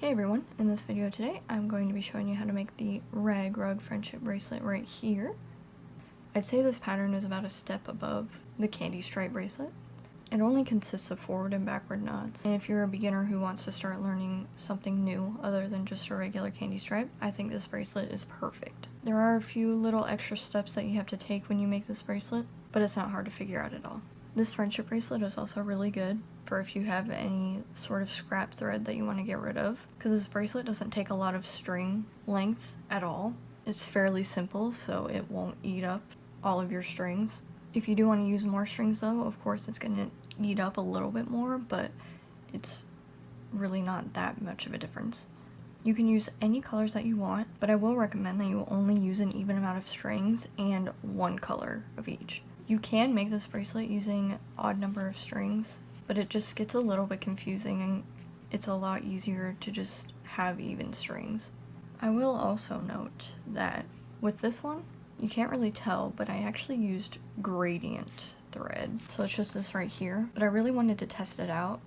Hey everyone, in this video today I'm going to be showing you how to make the Rag Rug friendship bracelet right here. I'd say this pattern is about a step above the candy stripe bracelet. It only consists of forward and backward knots, and if you're a beginner who wants to start learning something new other than just a regular candy stripe, I think this bracelet is perfect. There are a few little extra steps that you have to take when you make this bracelet, but it's not hard to figure out at all. This friendship bracelet is also really good for if you have any sort of scrap thread that you want to get rid of, because this bracelet doesn't take a lot of string length at all. It's fairly simple, so it won't eat up all of your strings. If you do want to use more strings though, of course it's going to eat up a little bit more, but it's really not that much of a difference. You can use any colors that you want, but I will recommend that you only use an even amount of strings and one color of each. You can make this bracelet using odd number of strings, but it just gets a little bit confusing and it's a lot easier to just have even strings. I will also note that with this one, you can't really tell, but I actually used gradient thread. So it's just this right here, but I really wanted to test it out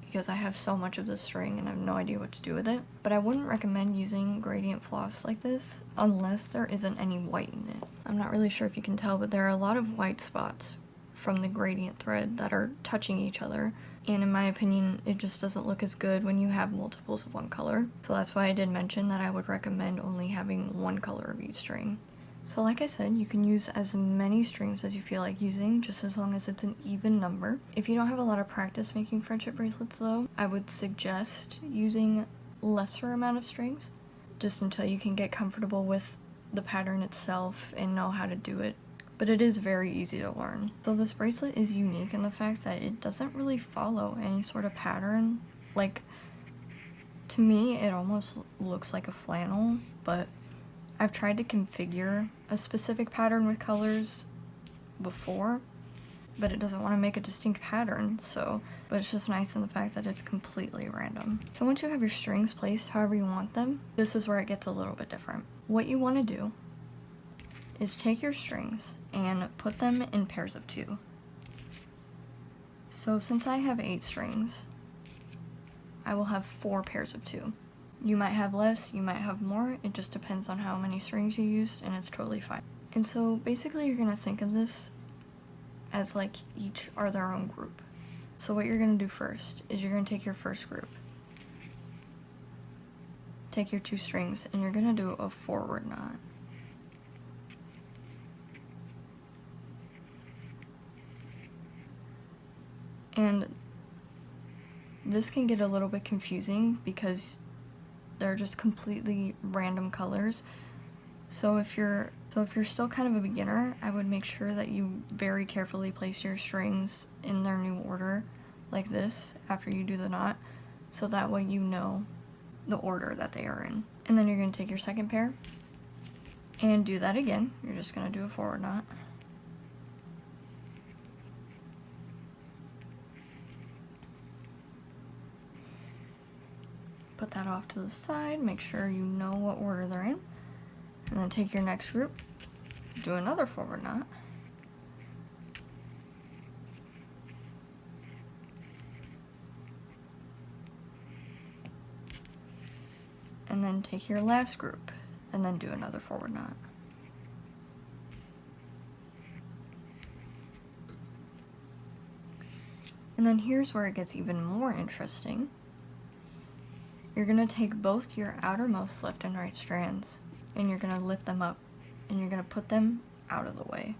because I have so much of this string and I have no idea what to do with it. But I wouldn't recommend using gradient floss like this unless there isn't any white in it. I'm not really sure if you can tell, but there are a lot of white spots from the gradient thread that are touching each other. And in my opinion, it just doesn't look as good when you have multiples of one color. So that's why I did mention that I would recommend only having one color of each string. So like I said, you can use as many strings as you feel like using, just as long as it's an even number. If you don't have a lot of practice making friendship bracelets though, I would suggest using lesser amount of strings, just until you can get comfortable with the pattern itself and know how to do it. But it is very easy to learn. So this bracelet is unique in the fact that it doesn't really follow any sort of pattern. Like, to me, it almost looks like a flannel, but I've tried to configure a specific pattern with colors before, but it doesn't want to make a distinct pattern, but it's just nice in the fact that it's completely random. So once you have your strings placed however you want them, this is where it gets a little bit different. What you want to do is take your strings and put them in pairs of 2. So since I have 8 strings, I will have 4 pairs of 2. You might have less, you might have more, it just depends on how many strings you used, and it's totally fine. And so basically you're gonna think of this as like each are their own group. So what you're gonna do first is you're gonna take your first group, take your 2 strings, and you're gonna do a forward knot. And this can get a little bit confusing because they're just completely random colors. So if you're still kind of a beginner, I would make sure that you very carefully place your strings in their new order like this after you do the knot, so that way you know the order that they are in. And then you're going to take your second pair and do that again. You're just going to do a forward knot. Put that off to the side, make sure you know what order they're in, and then take your next group, do another forward knot, and then take your last group, and then do another forward knot. And then here's where it gets even more interesting. You're going to take both your outermost left and right strands, and you're going to lift them up, and you're going to put them out of the way.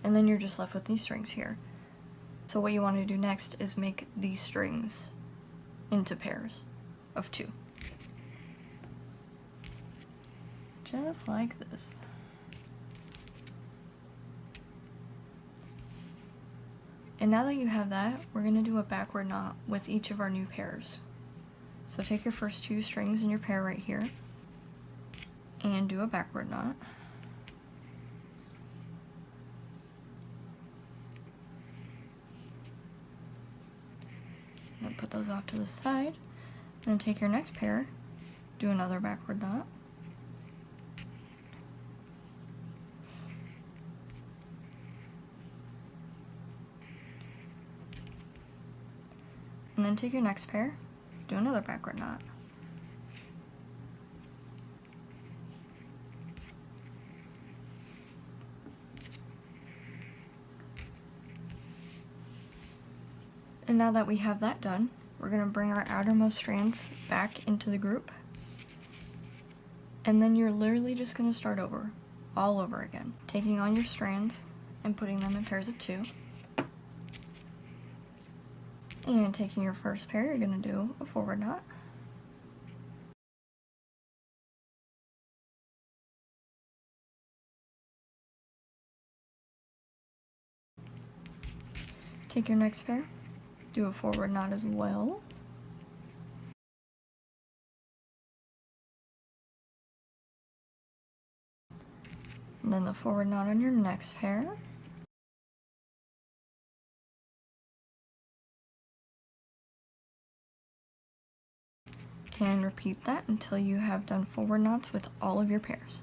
And then you're just left with these strings here. So what you want to do next is make these strings into pairs of 2. Just like this. And now that you have that, we're going to do a backward knot with each of our new pairs. So take your first 2 strings in your pair right here and do a backward knot. Then put those off to the side. Then take your next pair, do another backward knot. And then take your next pair, do another backward knot. And now that we have that done, we're going to bring our outermost strands back into the group. And then you're literally just going to start over, all over again, taking on your strands and putting them in pairs of 2. And taking your first pair, you're going to do a forward knot. Take your next pair, do a forward knot as well. And then the forward knot on your next pair. And repeat that until you have done forward knots with all of your pairs.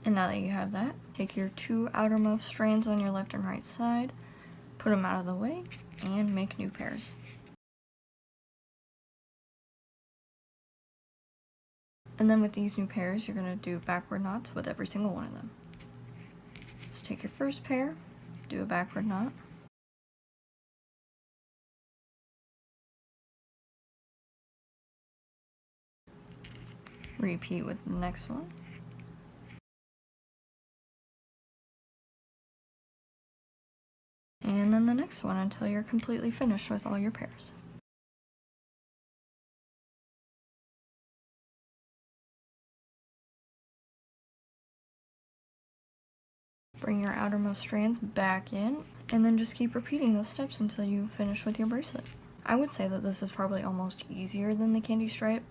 And now that you have that, take your 2 outermost strands on your left and right side, put them out of the way, and make new pairs. And then with these new pairs, you're going to do backward knots with every single one of them. So take your first pair, do a backward knot. Repeat with the next one. And then the next one until you're completely finished with all your pairs. Bring your outermost strands back in, and then just keep repeating those steps until you finish with your bracelet. I would say that this is probably almost easier than the candy stripe,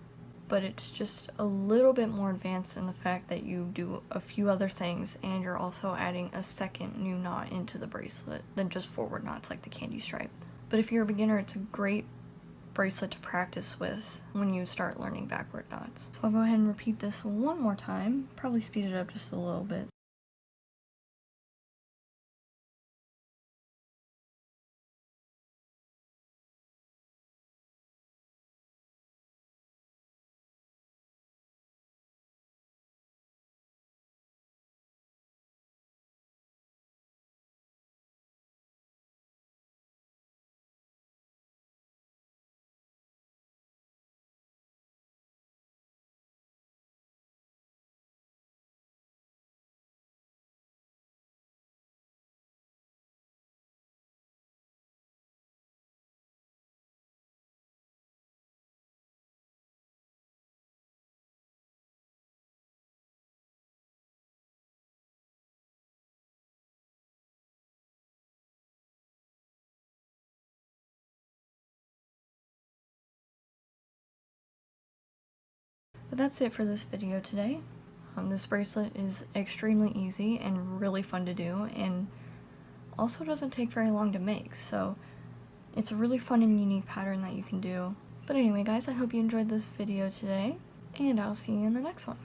but it's just a little bit more advanced in the fact that you do a few other things and you're also adding a second new knot into the bracelet than just forward knots like the candy stripe. But if you're a beginner, it's a great bracelet to practice with when you start learning backward knots. So I'll go ahead and repeat this one more time, probably speed it up just a little bit. But that's it for this video today. This bracelet is extremely easy and really fun to do, and also doesn't take very long to make, so it's a really fun and unique pattern that you can do. But anyway guys, I hope you enjoyed this video today, and I'll see you in the next one.